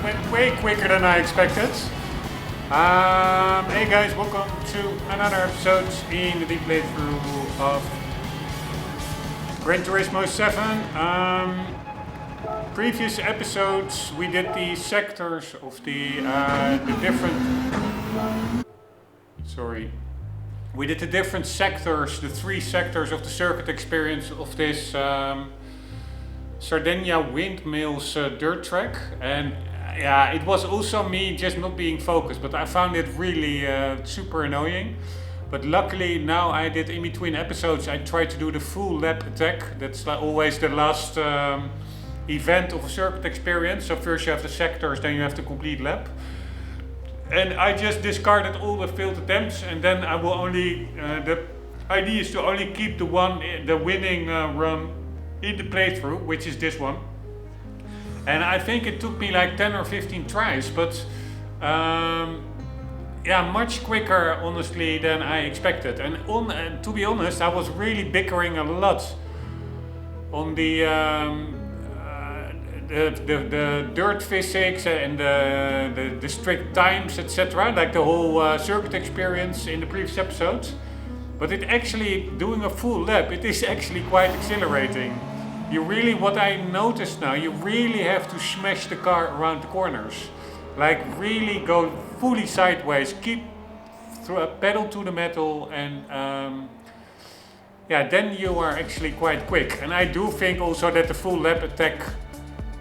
went way quicker than I expected. Hey guys, welcome to another episode in the deep playthrough of Gran Turismo 7. Previous episodes we did the sectors of the different... Sorry. We did the different sectors, the 3 sectors of the circuit experience of this Sardegna Windmills dirt track, and yeah, it was also me just not being focused, but I found it really super annoying. But luckily now I did in between episodes, I tried to do the full lap attack. That's always the last event of a circuit experience. So first you have the sectors, then you have the complete lap. And I just discarded all the failed attempts, and then I will only, the idea is to only keep the winning run in the playthrough, which is this one. And I think it took me like 10 or 15 tries, but yeah, much quicker honestly than I expected. And to be honest, I was really bickering a lot on the dirt physics and the strict times, etc. Like the whole circuit experience in the previous episodes. But it actually, doing a full lap, it is actually quite exhilarating. You really, what I noticed now, you really have to smash the car around the corners. Like really go fully sideways, keep pedal to the metal, and yeah, then you are actually quite quick. And I do think also that the full lap attack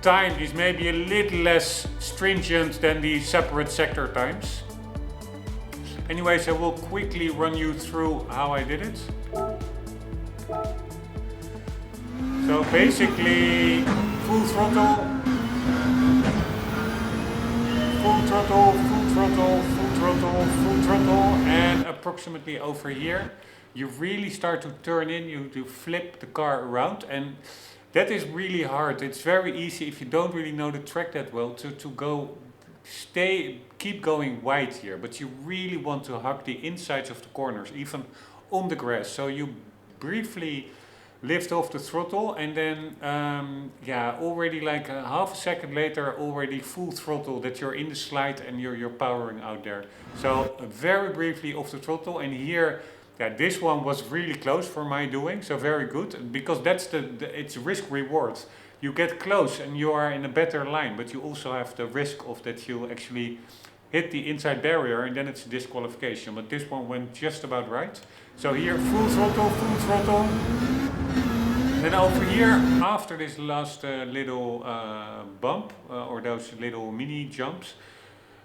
time is maybe a little less stringent than the separate sector times. Anyways, I will quickly run you through how I did it. So basically, full throttle, full throttle, full throttle, full throttle, full throttle, and approximately over here, you really start to turn in, you to flip the car around, and that is really hard. It's very easy if you don't really know the track that well to keep going wide here, but you really want to hug the insides of the corners, even on the grass. So you briefly lift off the throttle, and then yeah, already like a half a second later, already full throttle that you're in the slide and you're powering out there. So very briefly off the throttle, and here, yeah, this one was really close for my doing, so very good, because that's it's risk reward. You get close and you are in a better line, but you also have the risk of that you actually hit the inside barrier, and then it's a disqualification. But this one went just about right. So here, full throttle, full throttle. Then over here, after this last little bump, or those little mini jumps,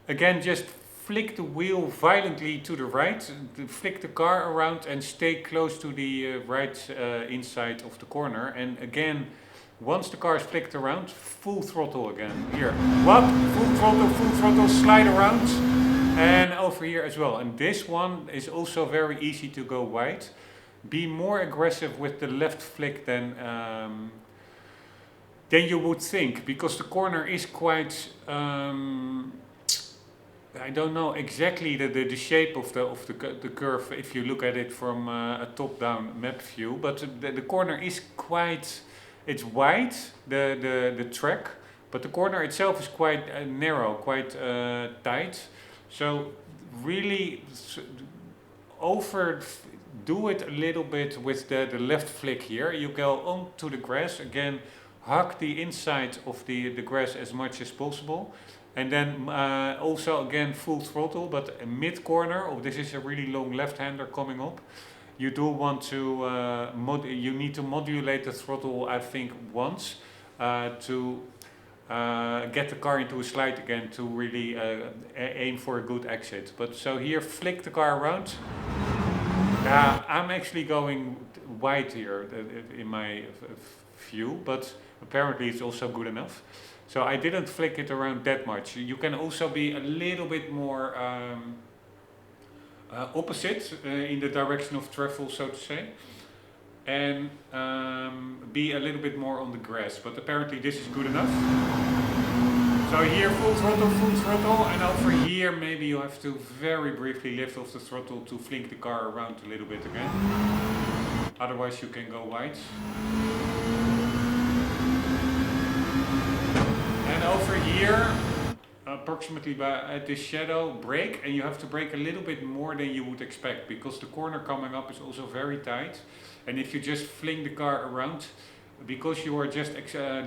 again just flick the wheel violently to the right, flick the car around and stay close to the right inside of the corner. And again, once the car is flicked around, full throttle again. Here, whoop, full throttle, slide around. And over here as well. And this one is also very easy to go wide. Be more aggressive with the left flick than you would think, because the corner is quite... I don't know exactly the shape of the curve if you look at it from a top-down map view, but the corner is quite, it's wide, the track, but the corner itself is quite narrow, quite tight. So really overdo it a little bit with the left flick here. You go onto the grass, again, hug the inside of the grass as much as possible. And then also again full throttle, but mid corner, oh, this is a really long left-hander coming up. You do want to, you need to modulate the throttle, I think, once to get the car into a slide again to really aim for a good exit. But so here, flick the car around. I'm actually going wide here in my view, but apparently it's also good enough. So I didn't flick it around that much. You can also be a little bit more opposite in the direction of travel, so to say, and be a little bit more on the grass. But apparently this is good enough. So here full throttle, and over here maybe you have to very briefly lift off the throttle to flick the car around a little bit again. Otherwise you can go wide. And over here, approximately at this shadow, brake, and you have to brake a little bit more than you would expect because the corner coming up is also very tight. And if you just fling the car around, because you are just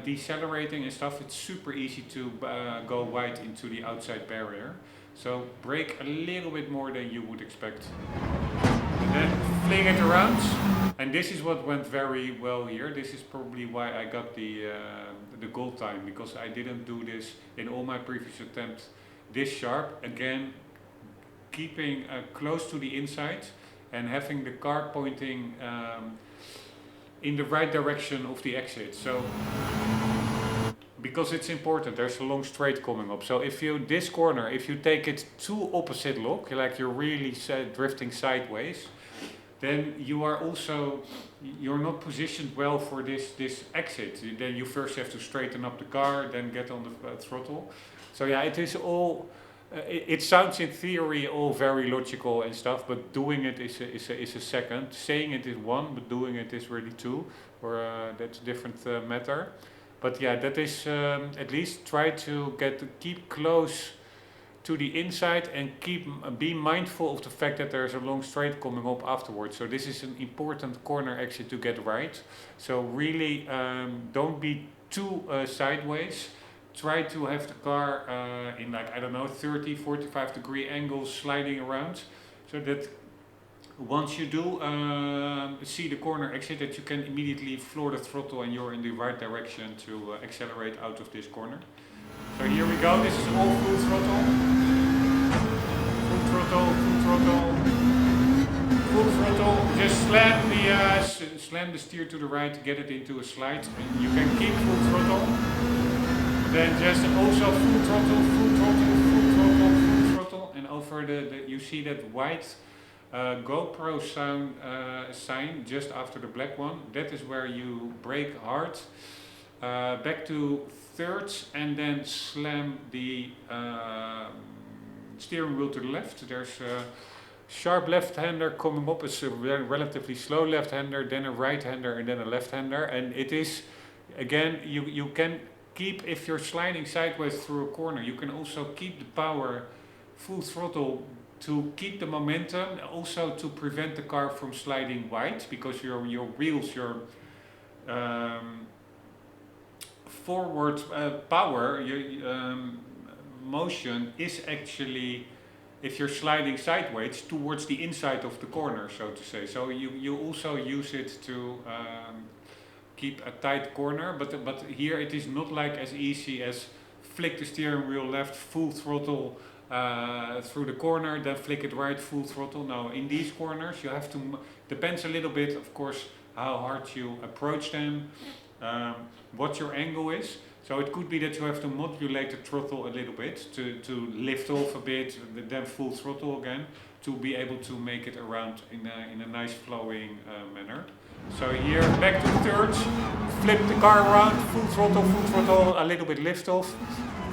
decelerating and stuff, it's super easy to go wide into the outside barrier. So brake a little bit more than you would expect. And then fling it around. And this is what went very well here. This is probably why I got the gold time, because I didn't do this in all my previous attempts this sharp. Again, keeping close to the inside and having the car pointing in the right direction of the exit. So, because it's important, there's a long straight coming up. So if you, this corner, if you take it too opposite lock, like you're really drifting sideways, then you are also, you're not positioned well for this exit. Then you first have to straighten up the car, then get on the throttle. So yeah, it is all, it sounds in theory all very logical and stuff, but doing it is a second. Saying it is one, but doing it is really two, or that's a different matter. But yeah, that is, at least try to keep close to the inside and be mindful of the fact that there's a long straight coming up afterwards. So this is an important corner exit to get right. So really don't be too sideways. Try to have the car in, like, I don't know, 30, 45 degree angles sliding around, so that once you do see the corner exit, that you can immediately floor the throttle and you're in the right direction to accelerate out of this corner. So here we go, this is all full throttle. Full throttle, full throttle. Full throttle, just slam the steer to the right, get it into a slide. And you can keep full throttle. Then just also full throttle, full throttle, full throttle, full throttle. And over you see that white GoPro sign just after the black one. That is where you brake hard. Back to thirds and then slam the steering wheel to the left. There's a sharp left-hander coming up. It's a relatively slow left-hander, then a right-hander, and then a left-hander. And it is, again, you can keep, if you're sliding sideways through a corner, you can also keep the power full throttle to keep the momentum, also to prevent the car from sliding wide, because your wheels, your forward power, motion is actually, if you're sliding sideways, towards the inside of the corner, so to say. So you also use it to keep a tight corner, but here it is not like as easy as flick the steering wheel left, full throttle through the corner, then flick it right, full throttle. No, in these corners you have to, depends a little bit, of course, how hard you approach them, what your angle is. So it could be that you have to modulate the throttle a little bit to lift off a bit, then full throttle again, to be able to make it around in a nice flowing manner. So here, back to thirds, flip the car around, full throttle, a little bit lift off,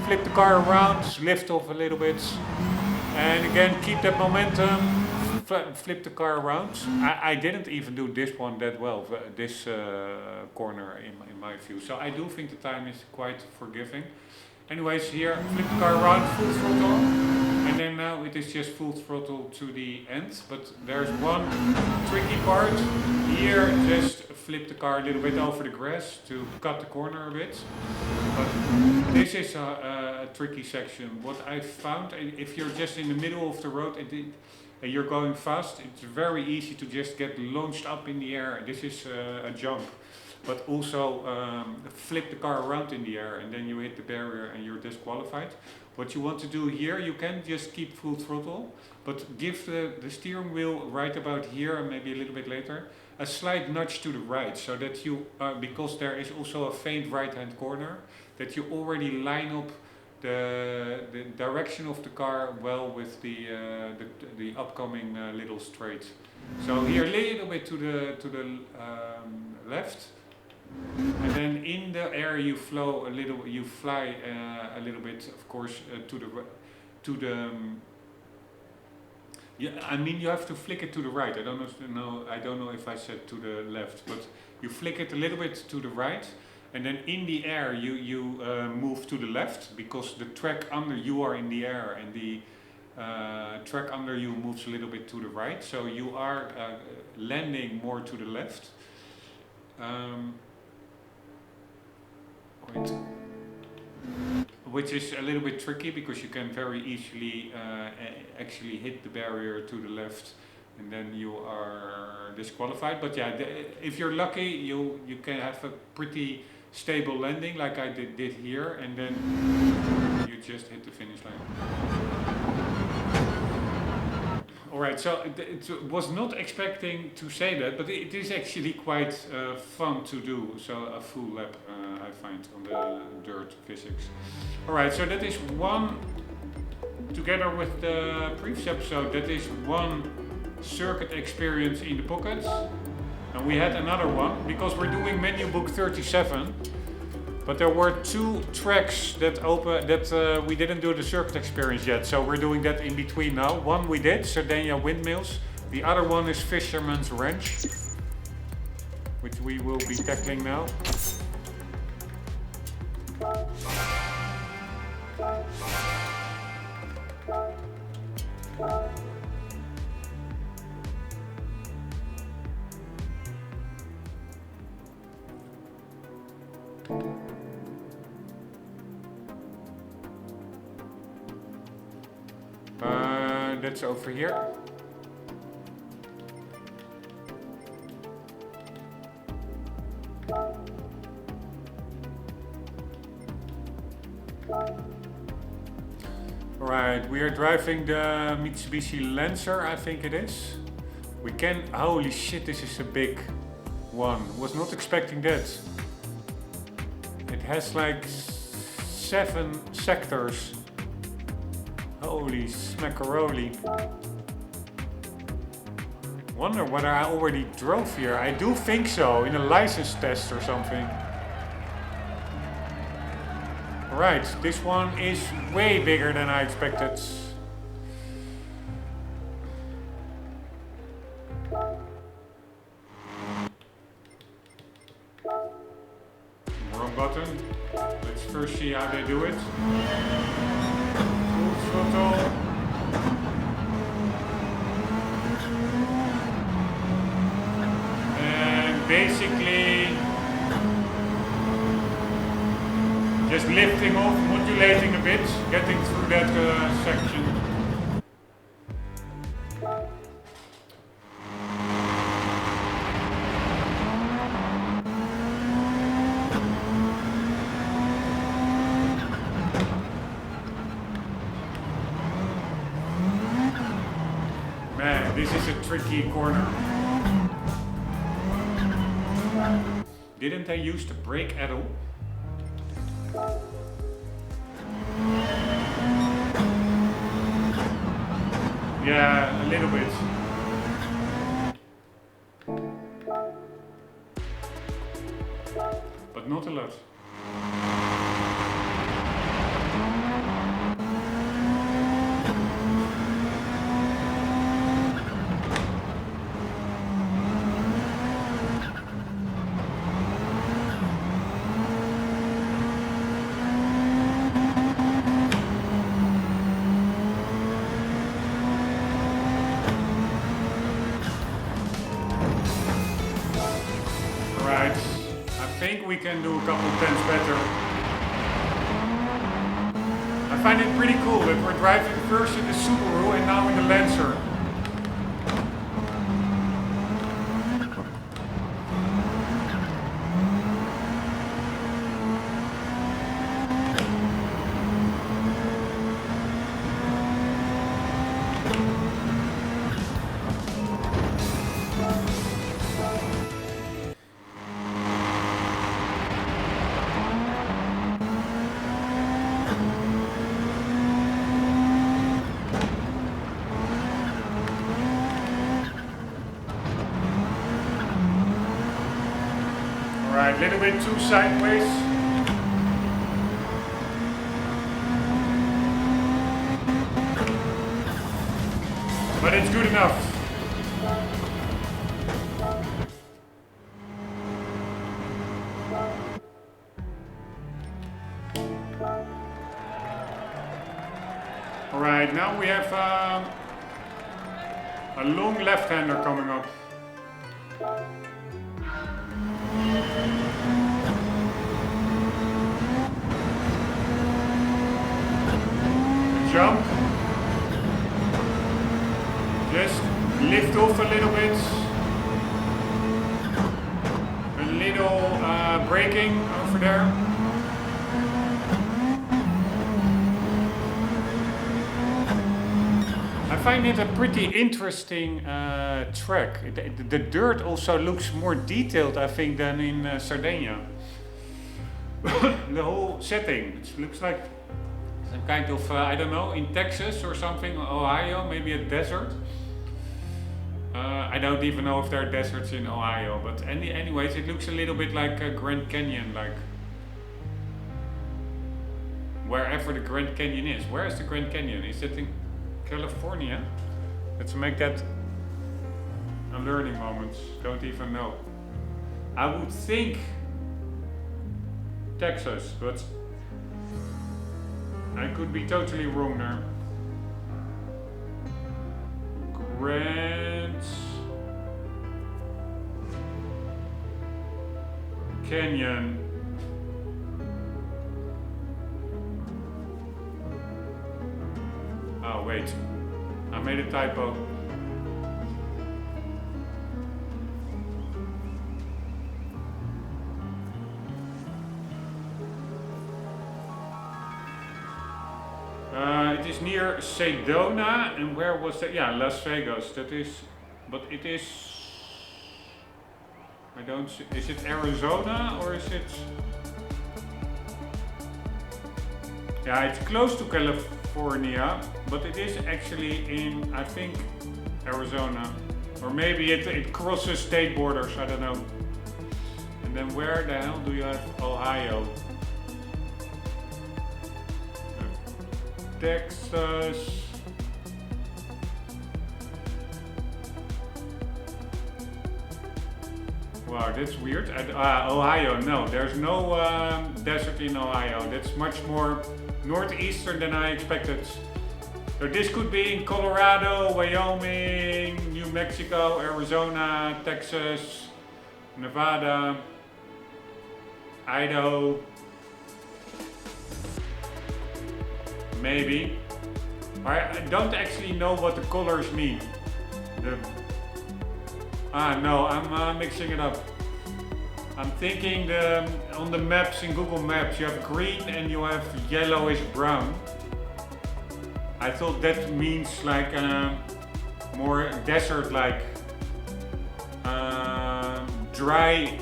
flip the car around, lift off a little bit, and again keep that momentum, flip the car around. I didn't even do this one that well, this corner in my view, so I do think the time is quite forgiving. Anyways, here, flip the car around, full throttle, and then now it is just full throttle to the end. But there's one tricky part. Here, just flip the car a little bit over the grass to cut the corner a bit. But this is a tricky section. What I found, if you're just in the middle of the road and you're going fast, it's very easy to just get launched up in the air. This is a jump. But also flip the car around in the air and then you hit the barrier and you're disqualified. What you want to do here, you can just keep full throttle, but give the steering wheel right about here, and maybe a little bit later, a slight nudge to the right, so that you, because there is also a faint right-hand corner, that you already line up the direction of the car well with the upcoming little straight. So here a little bit to the left. And then in the air you flow a little, you fly a little bit, of course, to the. Yeah, I mean you have to flick it to the right. I don't know if I said to the left, but you flick it a little bit to the right, and then in the air you move to the left because the track under you are in the air and the track under you moves a little bit to the right, so you are landing more to the left. Wait. Which is a little bit tricky because you can very easily actually hit the barrier to the left and then you are disqualified. But yeah, if you're lucky, you can have a pretty stable landing like I did here, and then you just hit the finish line. Alright, so it was not expecting to say that, but it is actually quite fun to do. So a full lap I find on the dirt physics. Alright, so that is one, together with the previous episode, that is one circuit experience in the pocket. And we had another one, because we're doing menu book 37. But there were 2 tracks that we didn't do the circuit experience yet, so we're doing that in between now. One we did, Sardegna Windmills. The other one is Fisherman's Ranch, which we will be tackling now. That's over here. Alright, we are driving the Mitsubishi Lancer, I think it is. We can, holy shit, this is a big one. Was not expecting that. It has like 7 sectors. Holy smackaroli. Wonder whether I already drove here. I do think so, in a license test or something. Right, this one is way bigger than I expected. Wrong button. Let's first see how they do it. Throttle. And basically just lifting off, modulating a bit, getting through that section. This is a tricky corner. Didn't I use the brake at all? Yeah, a little bit. But not a lot. We can do a couple tenths better. I find it pretty cool that we're driving first in the Subaru and now in the Lancer. A little bit too sideways. But it's good enough. now we have a long left-hander coming up. Jump. Just lift off a little bit. A little braking over there. I find it a pretty interesting track. The dirt also looks more detailed, I think, than in Sardegna. The whole setting, it looks like some kind of, I don't know, in Texas or something, Ohio, maybe a desert. I don't even know if there are deserts in Ohio, but anyways, it looks a little bit like a Grand Canyon, like wherever the Grand Canyon is. Where is the Grand Canyon? Is it in California? Let's make that a learning moment. Don't even know. I would think Texas, but I could be totally wrong there. Grand Canyon. Oh wait, I made a typo. It is near Sedona, and where was that? Yeah, Las Vegas. That is, but it is. I don't see. Is it Arizona or is it? Yeah, it's close to California, but it is actually in, I think, Arizona, or maybe it crosses state borders. I don't know. And then where the hell do you have Ohio? Texas. Wow, that's weird. Ohio, no, there's no desert in Ohio. That's much more northeastern than I expected. So this could be in Colorado, Wyoming, New Mexico, Arizona, Texas, Nevada, Idaho. Maybe. I don't actually know what the colors mean. No, I'm mixing it up. I'm thinking on the maps in Google Maps you have green and you have yellowish brown. I thought that means like more desert-like, dry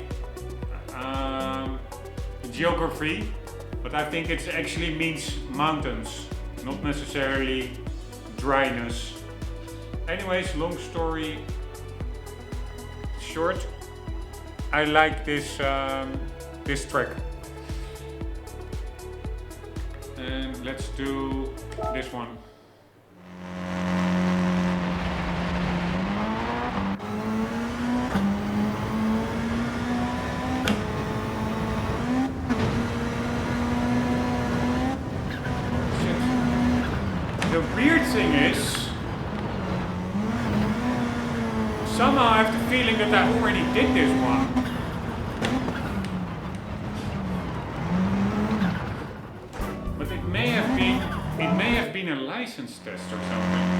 geography, but I think it actually means mountains, not necessarily dryness. Anyways, long story short, I like this this track. And let's do this one. The weird thing is, somehow I have the feeling that I already did this one. But it may have been a license test or something.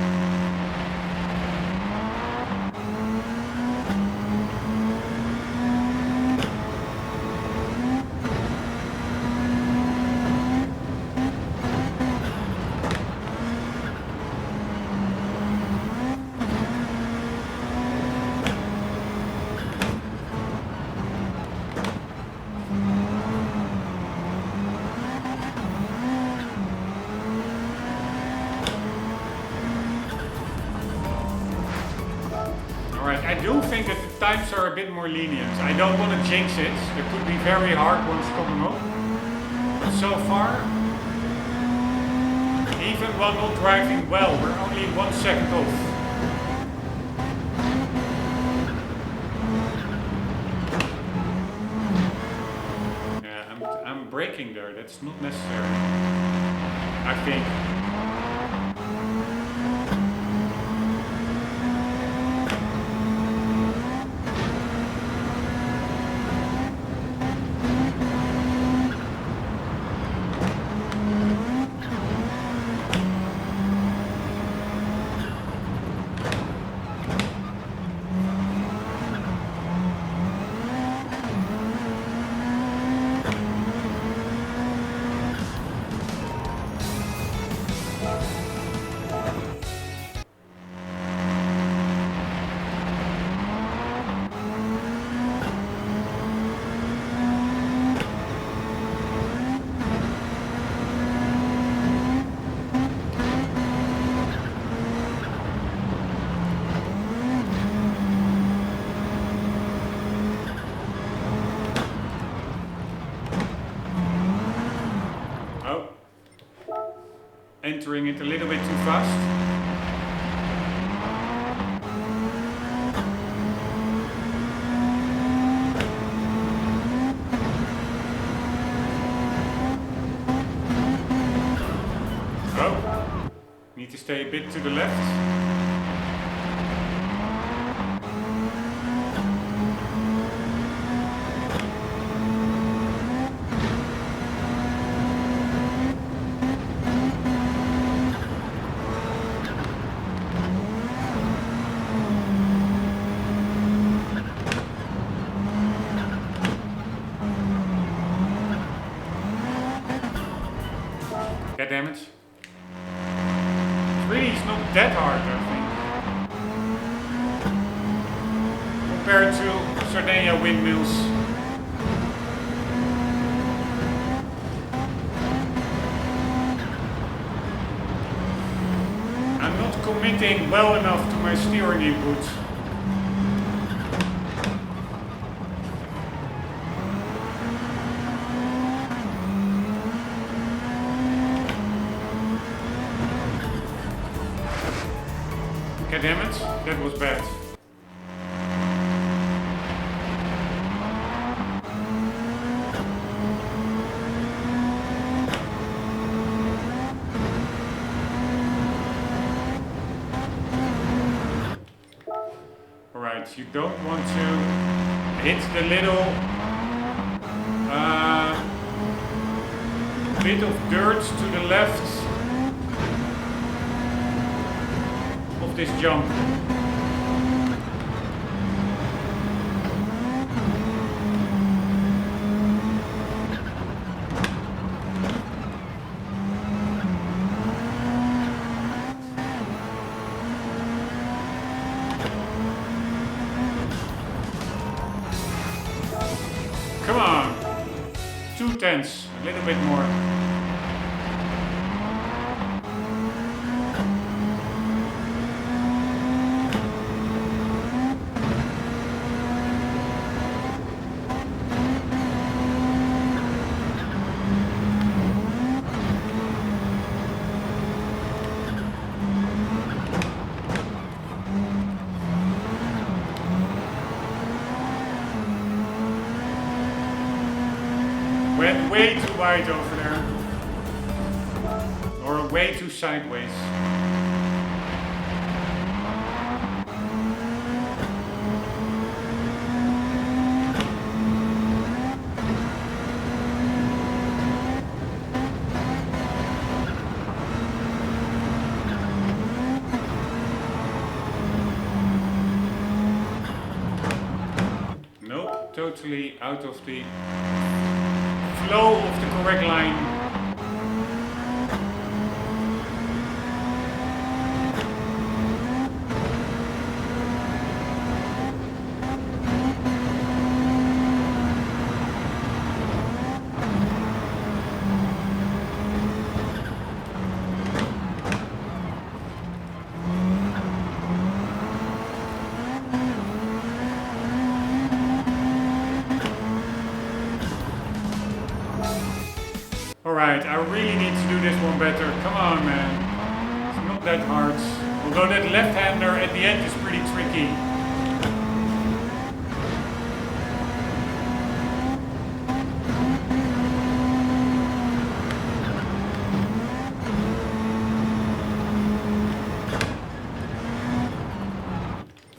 I do think that the times are a bit more lenient. I don't want to jinx it. There could be very hard ones coming up. But so far, even while not driving well, we're only 1 second off. Yeah, I'm braking there. That's not necessary, I think. entering it a little bit too fast. Oh, need to stay a bit to the left. God damn it. It's not that hard, I think. Compared to Sardegna Windmills. I'm not committing well enough to my steering input. God damn it, that was bad. Alright, you don't want to hit the little bit of dirt to the left of this jump. Come on, 2/10, a little bit more. Went way too wide over there. Or way too sideways. Nope, totally out of the flow of the correct line. Alright, I really need to do this one better. Come on, man. It's not that hard. Although that left-hander at the end is pretty tricky.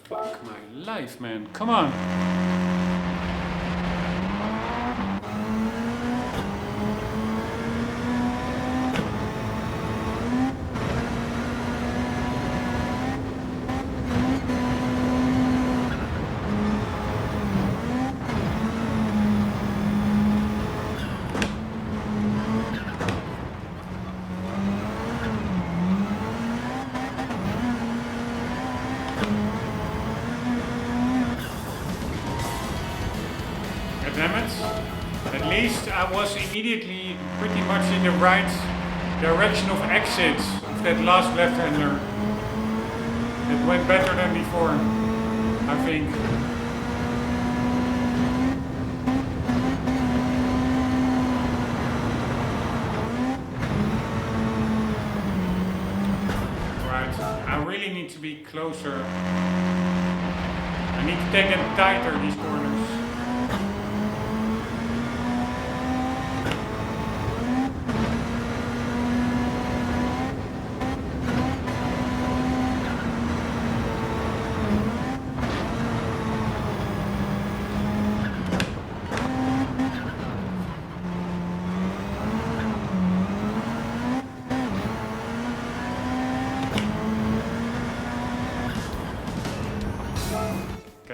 Fuck my life, man. Come on. Damn it. At least I was immediately pretty much in the right direction of exit of that last left-hander. It went better than before, I think. to be closer. I need to take them tighter, these corners.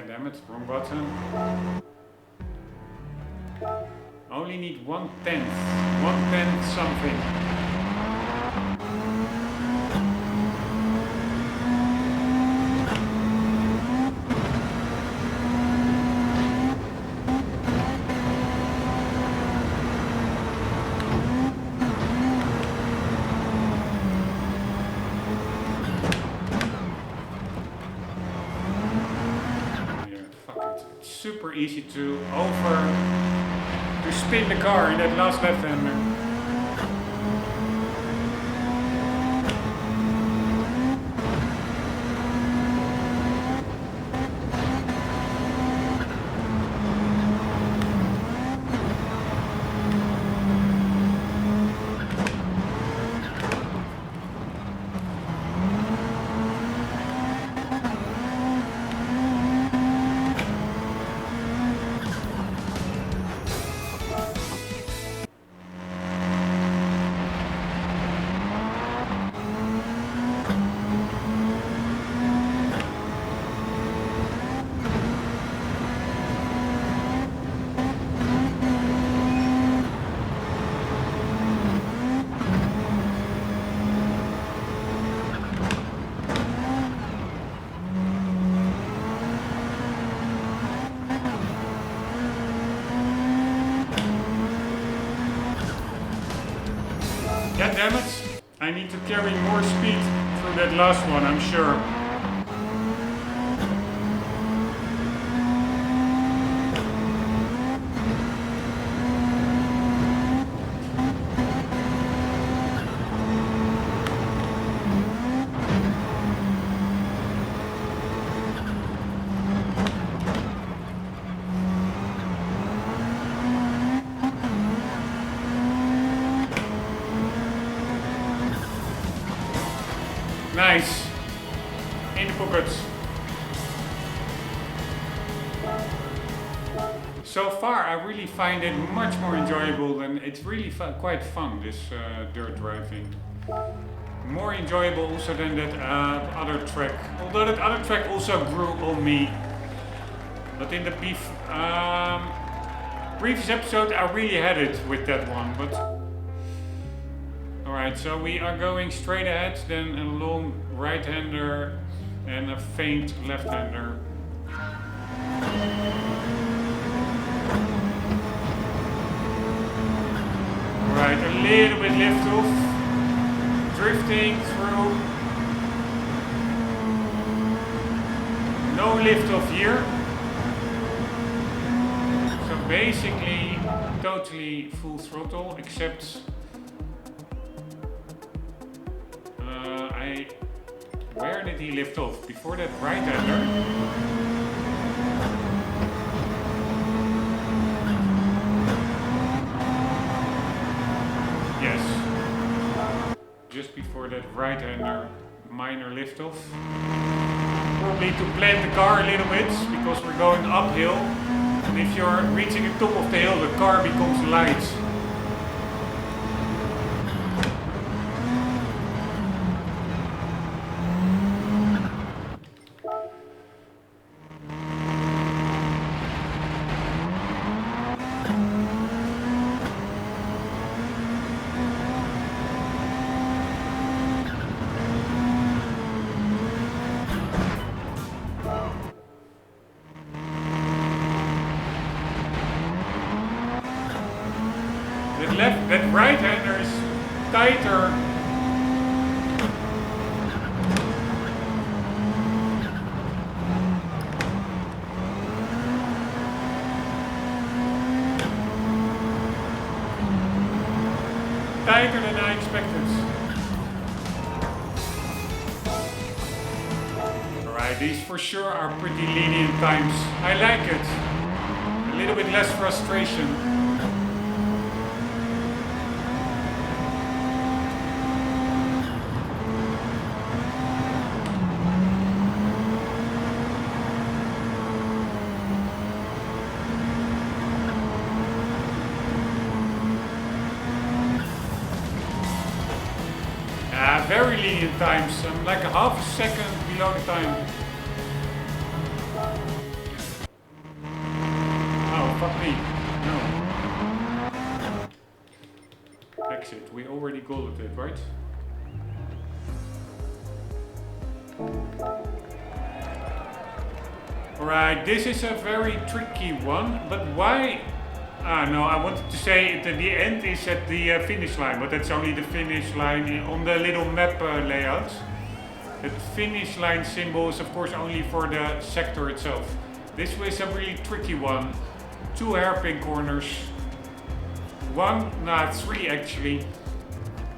Damn it, wrong button. Only need 1/10. 1/10 something. Super easy to spin the car in that last left-hander. God damn it, I need to carry more speed through that last one, I'm sure. Nice. In the pockets. So far I really find it much more enjoyable and it's really quite fun, this dirt driving. More enjoyable also than that other track. Although that other track also grew on me. But in the previous episode I really had it with that one. But alright, so we are going straight ahead, then a long right-hander and a faint left-hander. Alright, a little bit lift off, drifting through. No lift off here. So basically, totally full throttle, except where did he lift off? Before that right-hander? Yes. Just before that right-hander, minor lift-off. Probably to plant the car a little bit, because we're going uphill. And if you're reaching the top of the hill, the car becomes light. That right-hander is tighter. Tighter than I expected. these for sure are pretty lenient times. I like it. A little bit less frustration. Very lenient times. I'm like a half a second below the time. Oh, fuck me. No. Exit. We already called it, right? Alright, this is a very tricky one, but why? Ah, no, I wanted to say that the end is at the finish line, but that's only the finish line on the little map layout. The finish line symbol is of course only for the sector itself. This was a really tricky one. 2 hairpin corners. Three actually.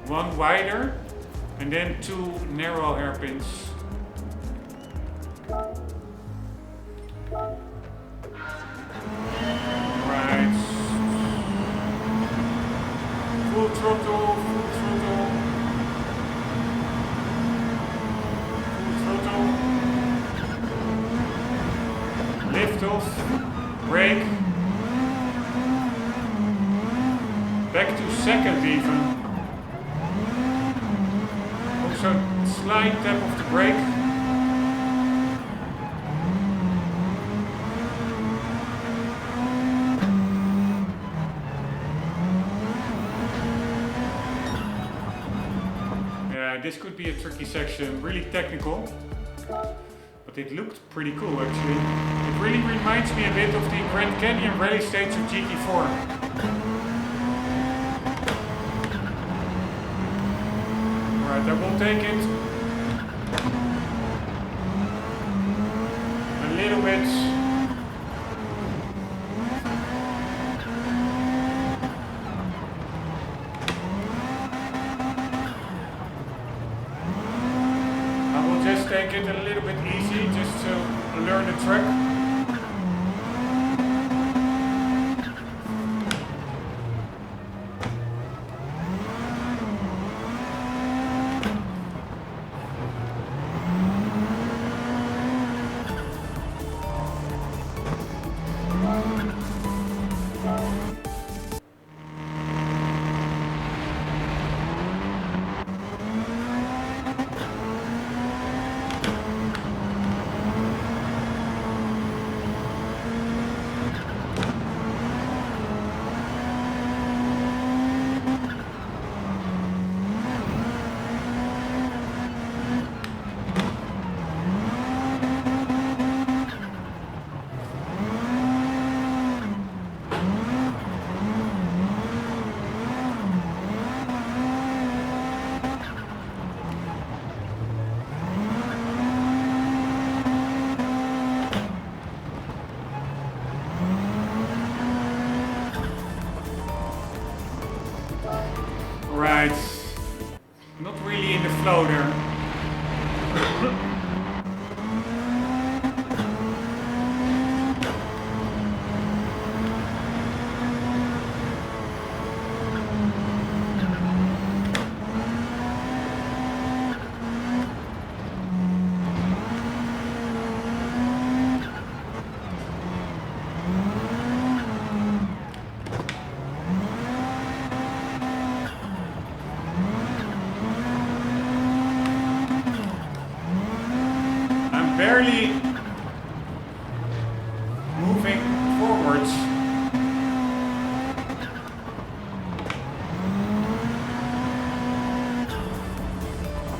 1 wider, and then 2 narrow hairpins. Right. Full throttle, full throttle. Full throttle. Lift off. Brake. Back to second even. Also slight tap of the brake. This could be a tricky section, really technical, but it looked pretty cool actually. It really reminds me a bit of the Grand Canyon rally stage of GT4. Alright, I will take it a little bit. Take it a little bit easy just to learn the track. Not really in the flow there. Barely moving forwards.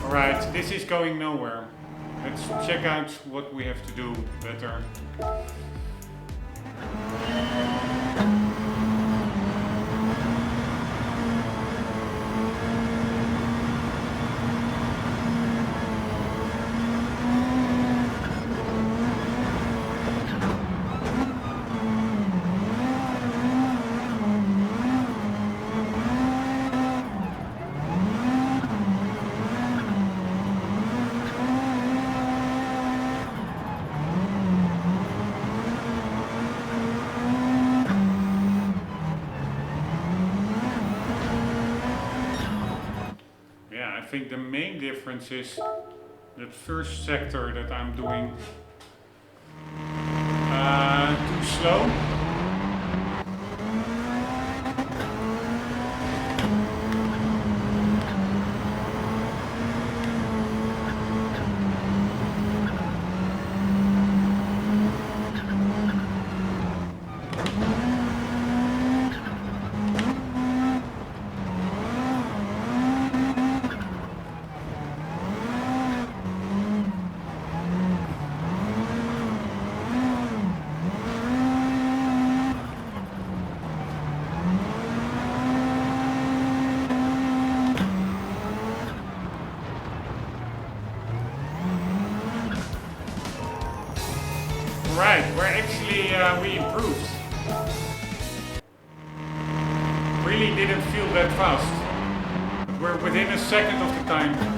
Alright, this is going nowhere. Let's check out what we have to do better. think the main difference is that first sector that I'm doing too slow. Right, we improved. Really didn't feel that fast. We're within a second of the time.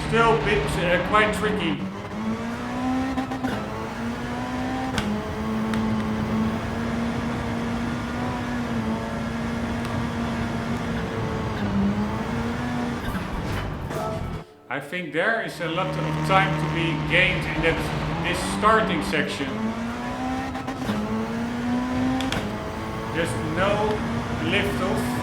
Still a bit quite tricky. I think there is a lot of time to be gained in this starting section. Just no lift off.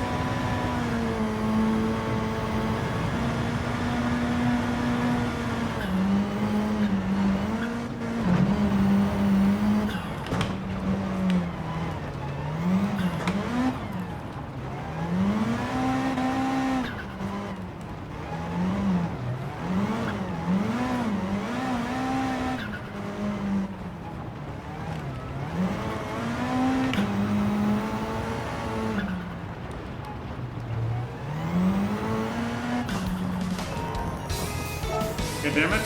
God damn it.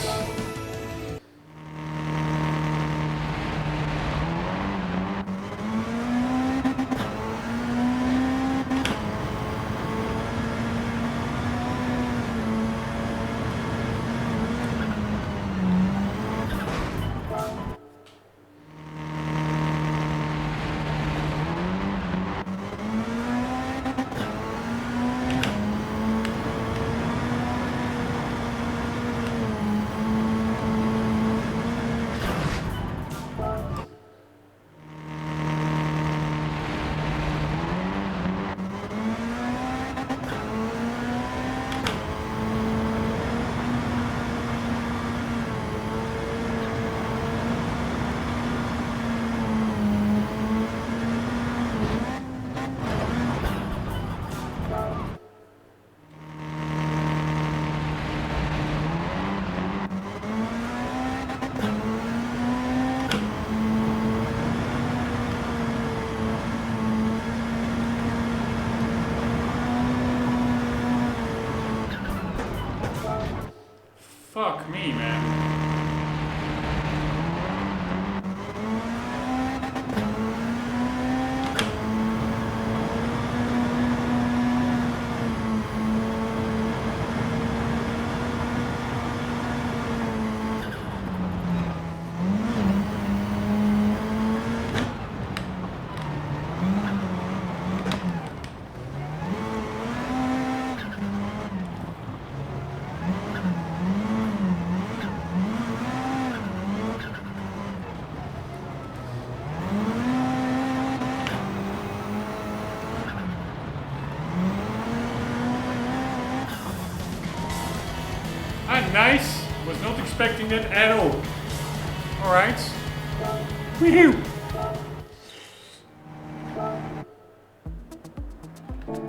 Fuck me, man. Nice. Was not expecting that at all. Alright. Woohoo!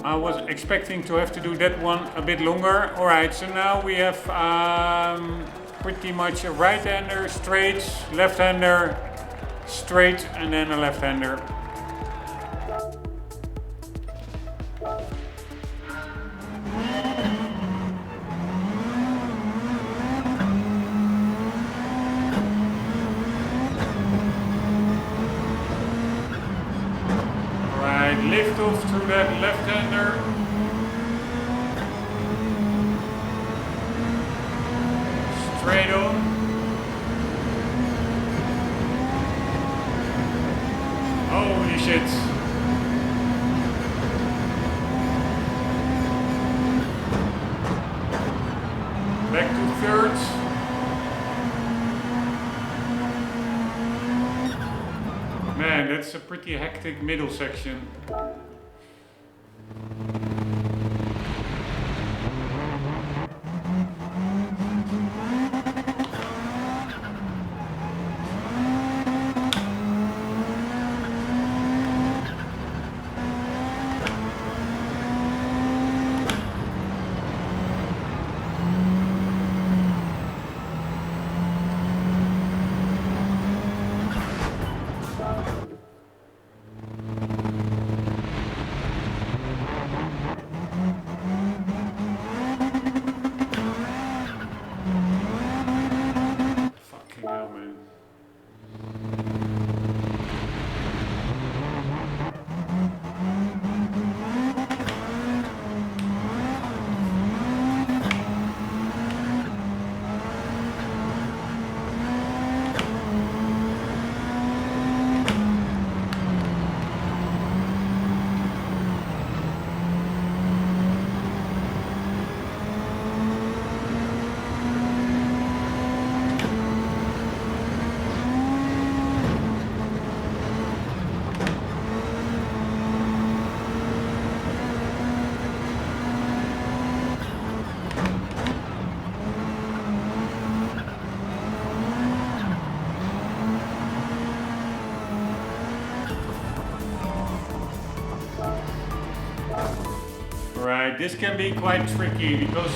I was expecting to have to do that one a bit longer. Alright, so now we have pretty much a right-hander, straight, left-hander, straight, and then a left-hander. Lift off through that left-hander. Straight on. Holy shit. Back to thirds. Man, that's a pretty hectic middle section. Right, this can be quite tricky because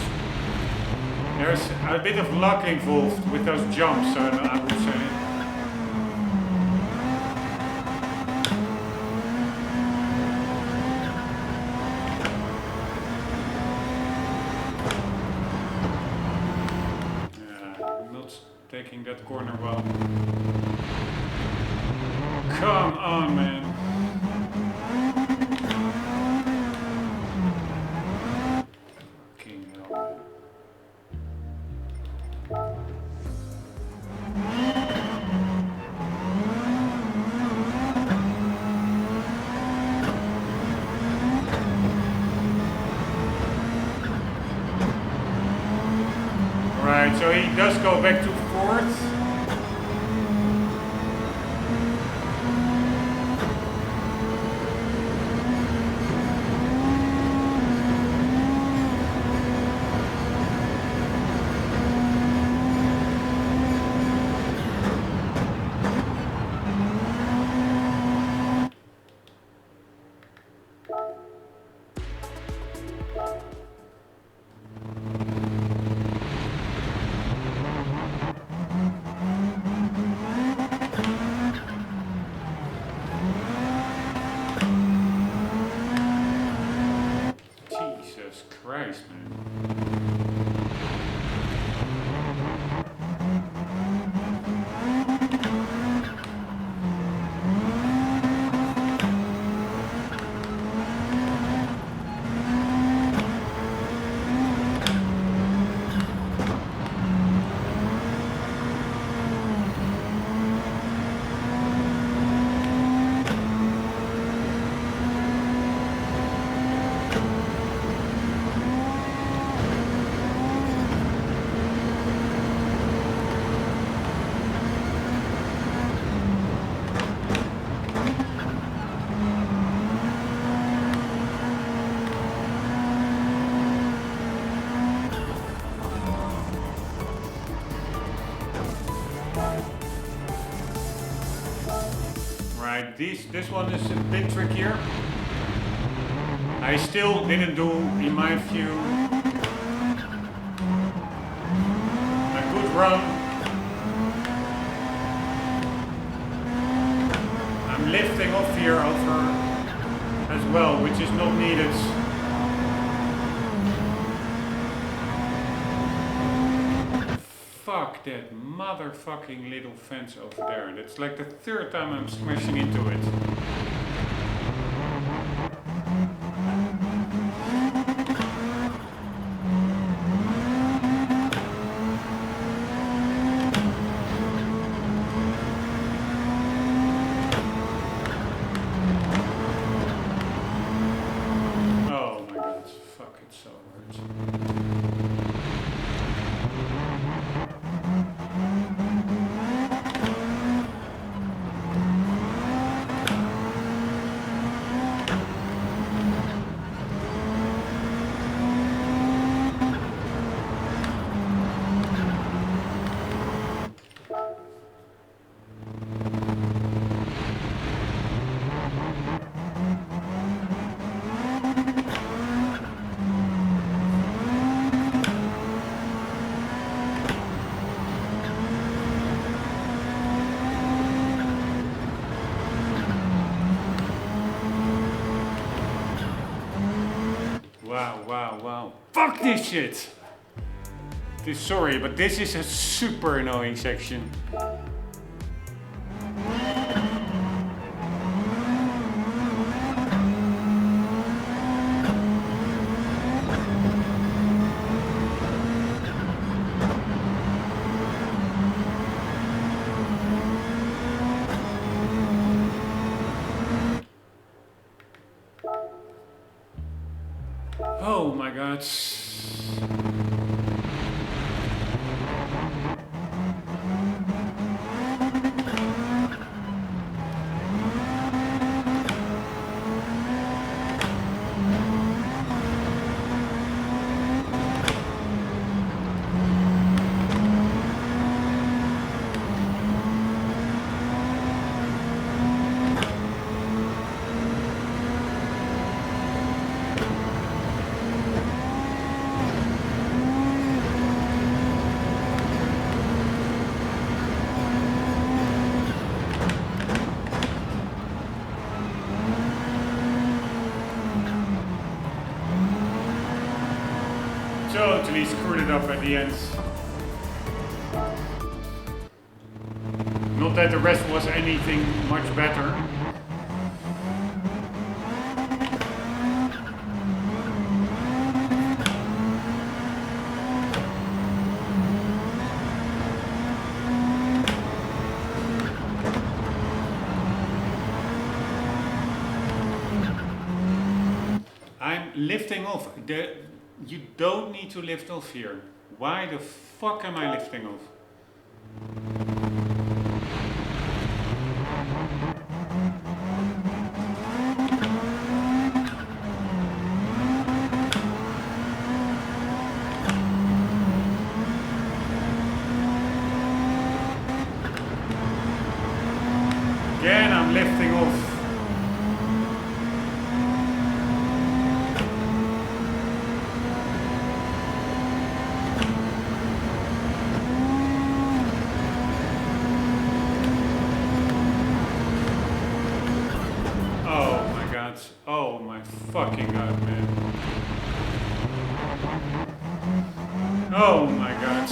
there's a bit of luck involved with those jumps, I would say. Yeah, not taking that corner well. Come on, man. So he does go back to fourth. Christ, man. Right, this one is a bit trickier. I still didn't do, in my view, a good run. I'm lifting off here over as well, which is not needed. Fuck that motherfucking little fence over there. That's like the third time I'm smashing into it. Oh my god, fuck, it so hurts. Wow. Fuck this shit! Sorry, but this is a super annoying section. Oh my god. Totally screwed it up at the end. Not that the rest was anything much better. I'm lifting off. You don't need to lift off here. Why the fuck am I lifting off? Again, I'm lifting off. Oh my fucking god, man. Oh my god.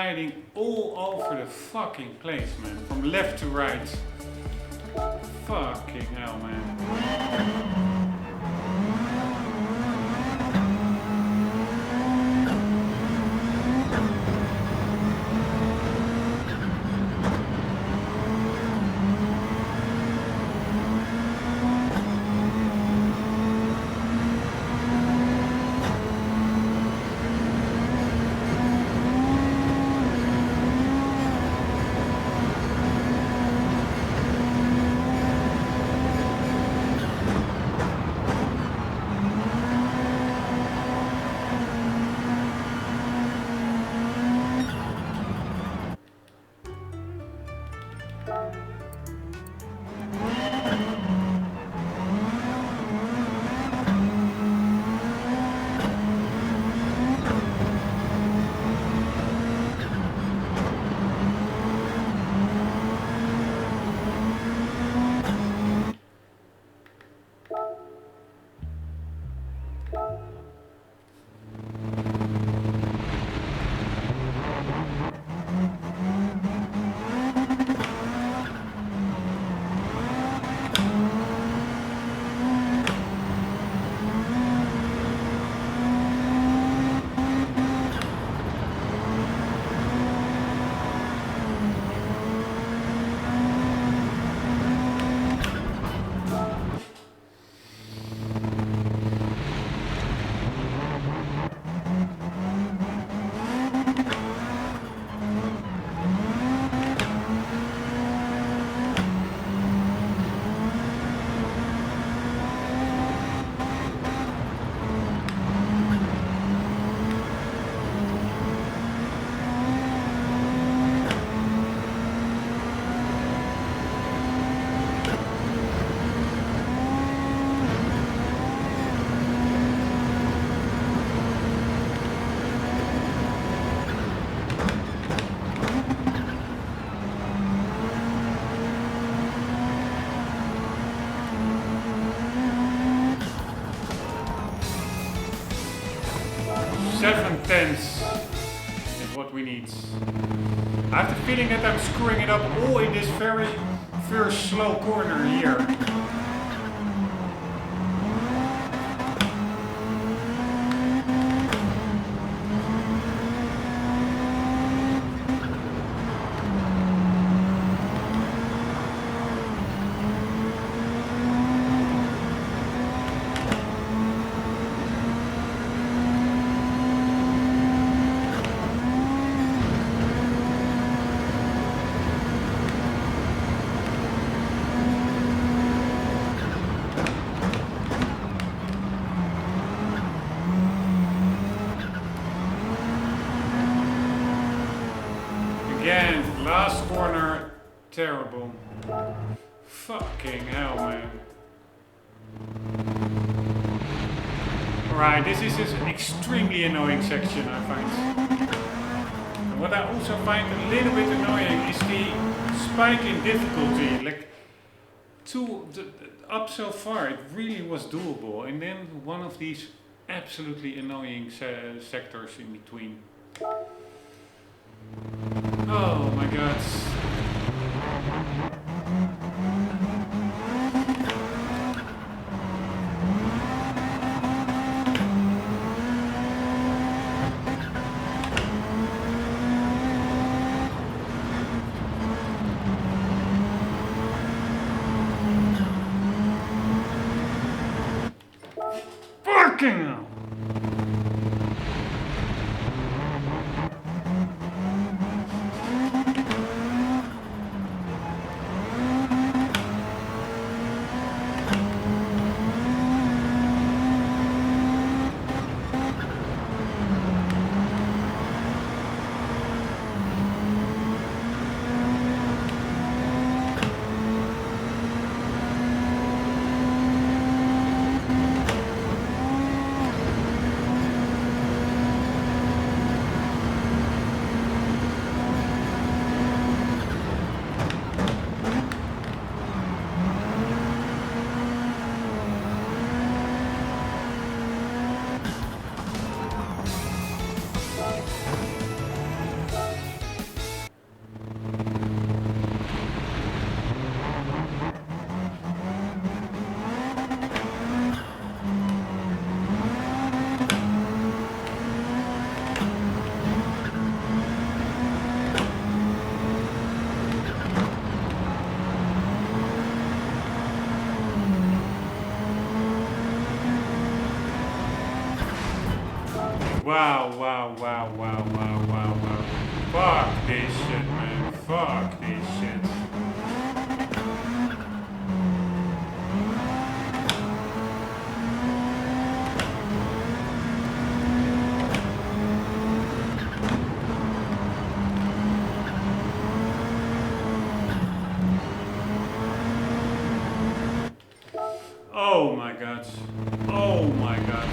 sliding all over the fucking place, man. From left to right. Fucking hell, man. Tenths is what we need. I have the feeling that I'm screwing it up all in this very first slow corner here. Again, last corner, terrible. Fucking hell, man. Alright, this is an extremely annoying section, I find. And what I also find a little bit annoying is the spike in difficulty. Like, up so far, it really was doable. And then one of these absolutely annoying sectors in between. Oh my god. Fucking hell. Wow, wow, wow, wow, wow, wow, wow. Fuck this shit, man. Fuck this shit. Oh my god. Oh my god.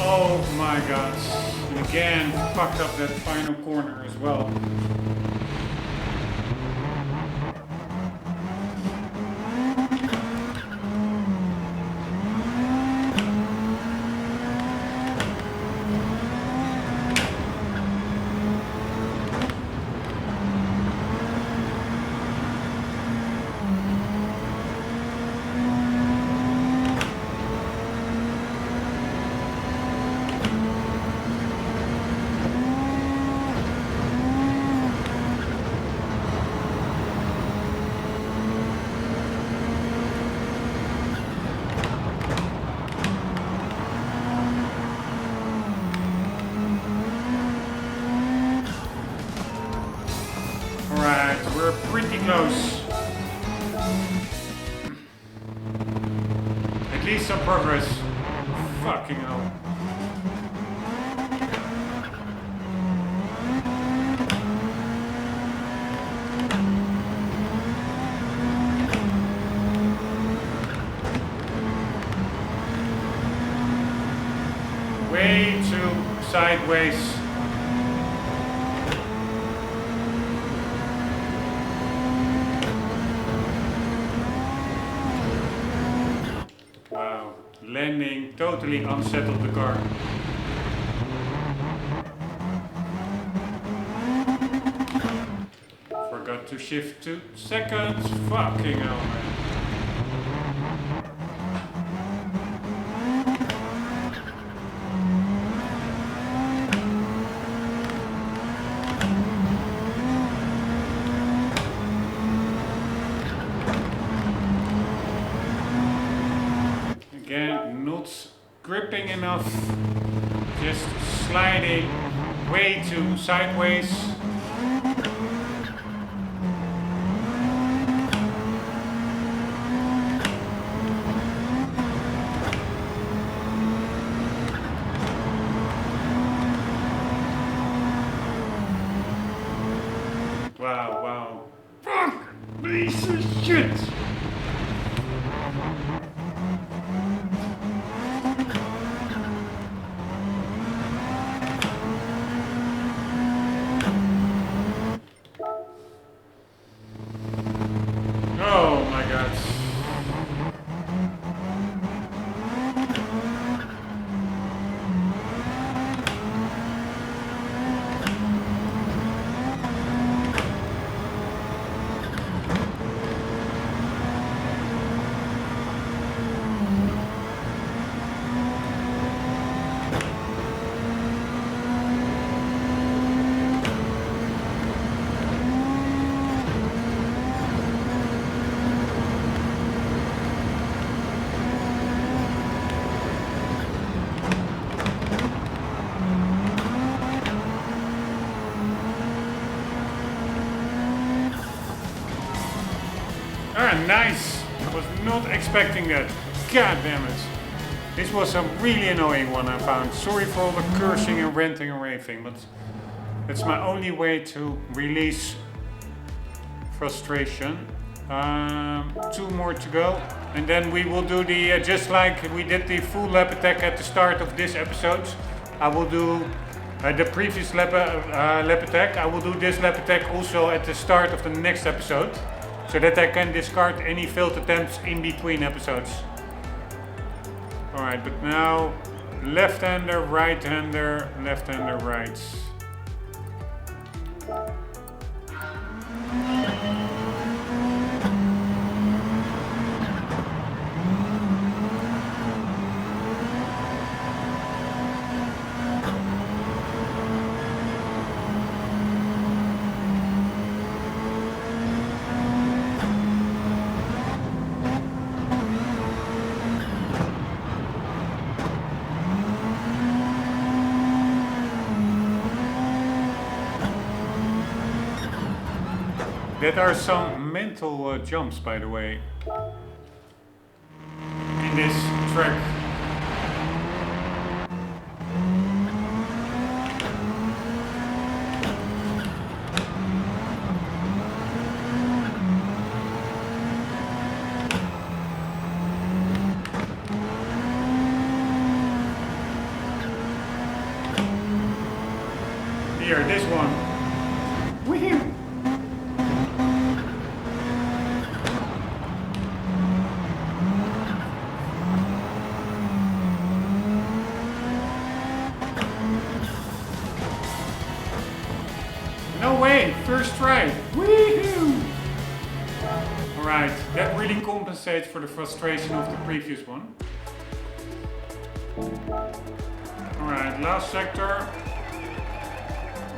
Oh my god. Again, fucked up that final corner as well. We're pretty close. At least some progress. Fucking hell. Way too sideways. Landing totally unsettled the car. Forgot to shift 2 seconds. Fucking hell, man. Again, not gripping enough, just sliding way too sideways. Wow, wow. Fuck! Piece of shit! Oh my god. Ah, nice! I was not expecting that. God damn it. This was a really annoying one I found. Sorry for all the cursing and ranting and raving, but it's my only way to release frustration. 2 more to go. And then we will do the, just like we did the full lap attack at the start of this episode, I will do the previous lap attack. I will do this lap attack also at the start of the next episode, so that I can discard any failed attempts in between episodes. Alright, but now left-hander, right-hander, left-hander, right. That are some mental jumps, by the way, in this track. Here, this one. Woohoo! First try! Woohoo! Alright, that really compensates for the frustration of the previous one. Alright, last sector.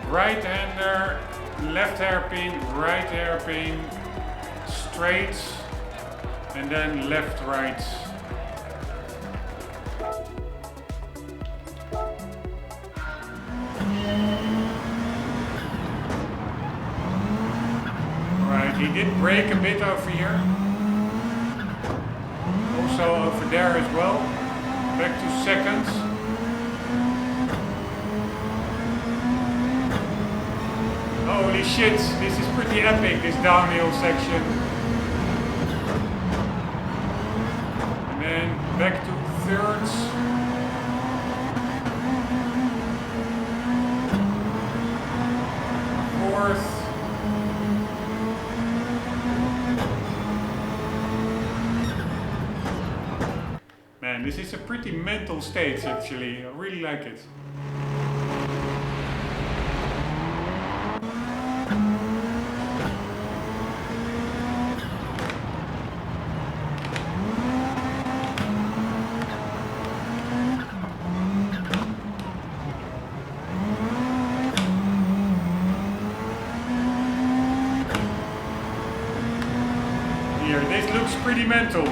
Right hander, left hairpin, right hairpin, straight, and then left, right. He did brake a bit over here. Also over there as well. Back to seconds. Holy shit, this is pretty epic, this downhill section. And then back to thirds. Fourth. Man, this is a pretty mental stage actually, I really like it. Here, this looks pretty mental.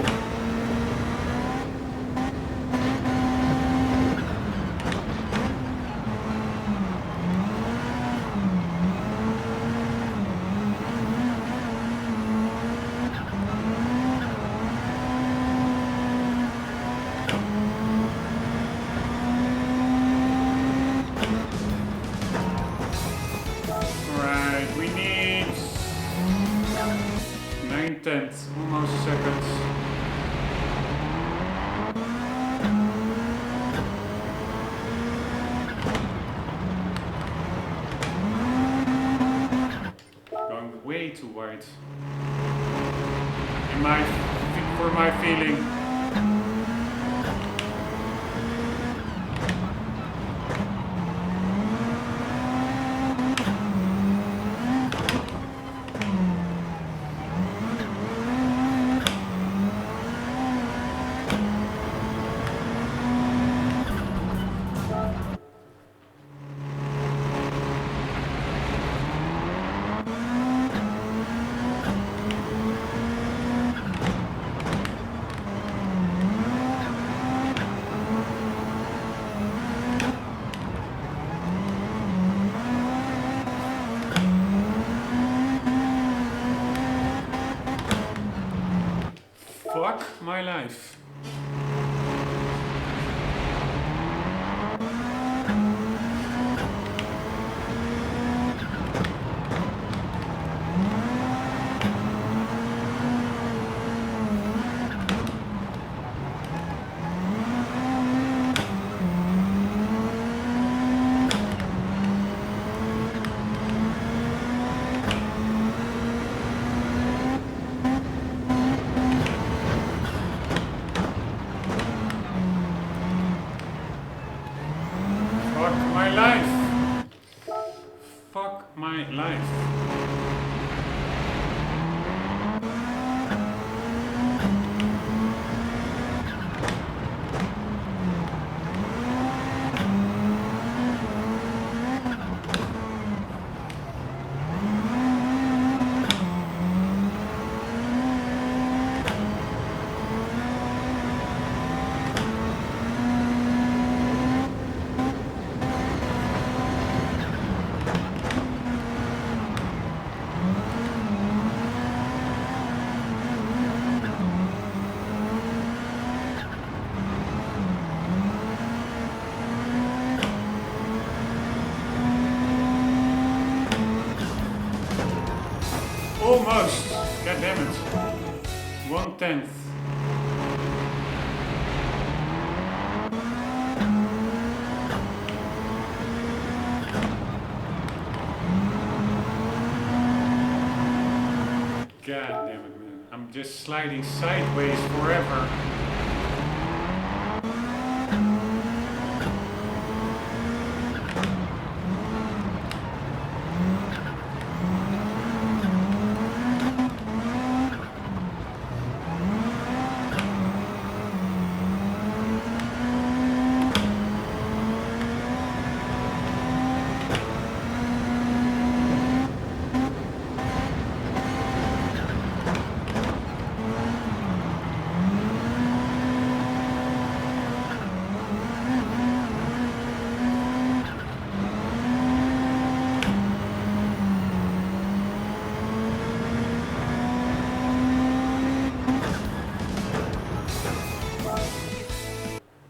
Almost seconds. Going way too wide. For my feeling. Fuck my life. almost. God damn it. 1/10. God damn it, man. I'm just sliding sideways forever.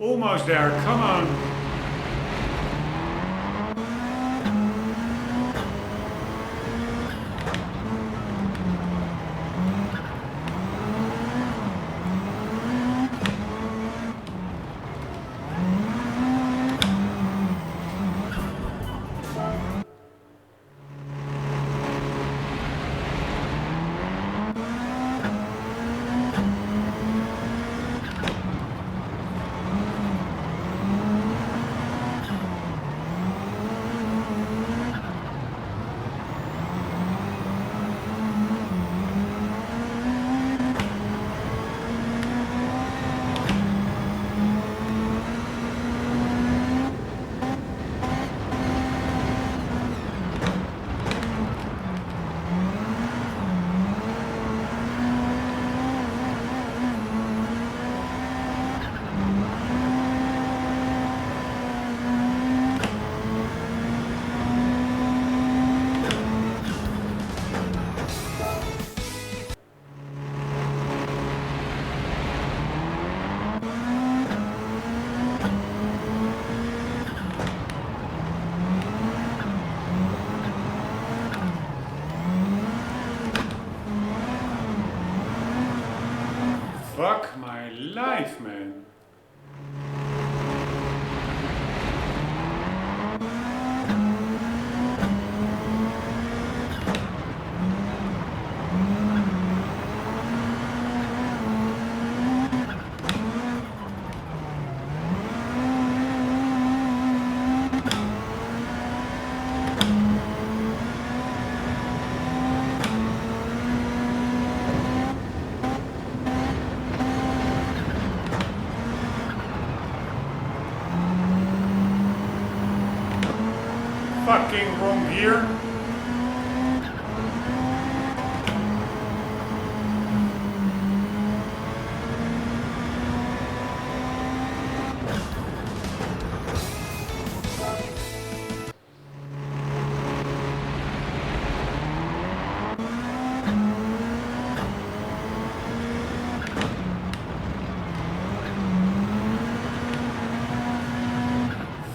Almost there, come on. Fuck my life, man. Fucking wrong gear.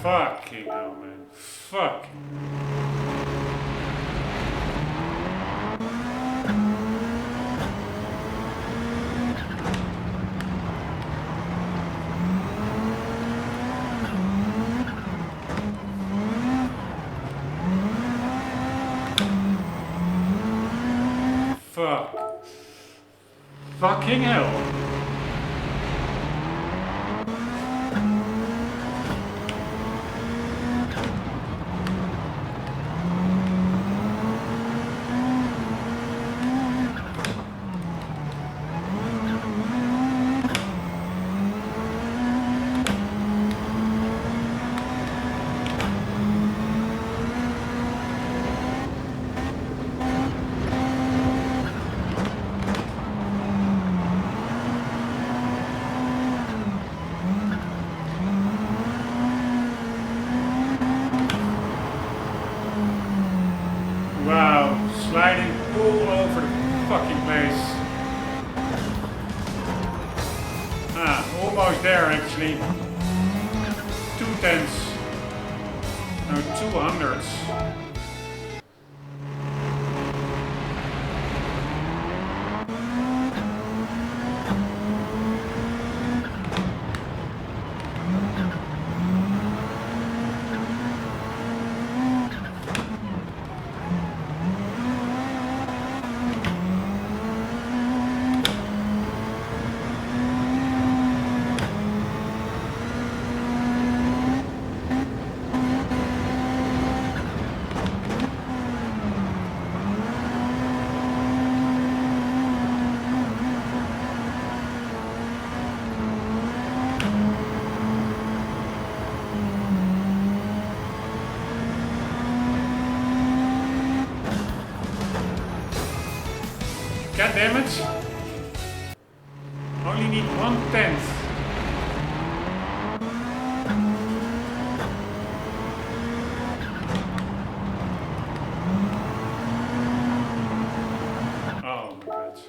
Fucking hell, man. Fuck. Fuck. Fucking hell. Wow, sliding all over the fucking place. Ah, almost there actually. 2/10. No, 200s. damage. Only need 1/10. Oh my god.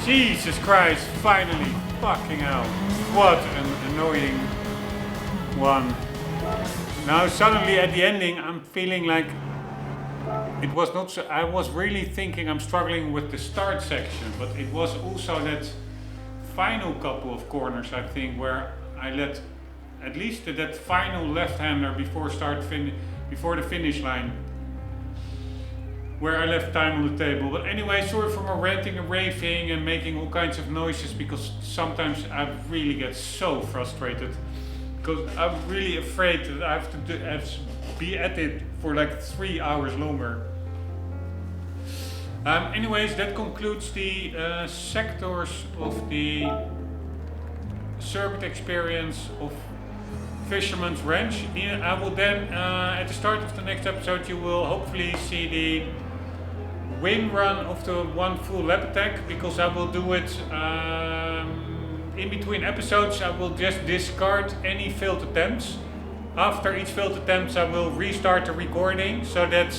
Jesus Christ, finally, fucking hell. What an annoying one. Now suddenly at the ending I'm feeling like it was not so, I was really thinking I'm struggling with the start section, but it was also that final couple of corners I think where I let at least that final left-hander before the finish line, where I left time on the table. But anyway, sorry for my ranting and raving and making all kinds of noises, because sometimes I really get so frustrated because I'm really afraid that I have to be at it for like 3 hours longer. Anyways, that concludes the sectors of the circuit experience of Fisherman's Ranch. I will then, at the start of the next episode, you will hopefully see the win run of the one full lap attack, because I will do it in between episodes. I will just discard any failed attempts. After each failed attempt I will restart the recording, so that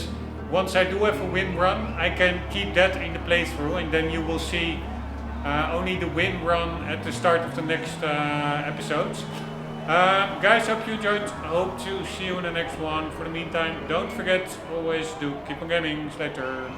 once I do have a win run I can keep that in the playthrough, and then you will see only the win run at the start of the next episodes. Guys, hope you enjoyed. I hope to see you in the next one. For the meantime, don't forget, always do keep on gaming. Later.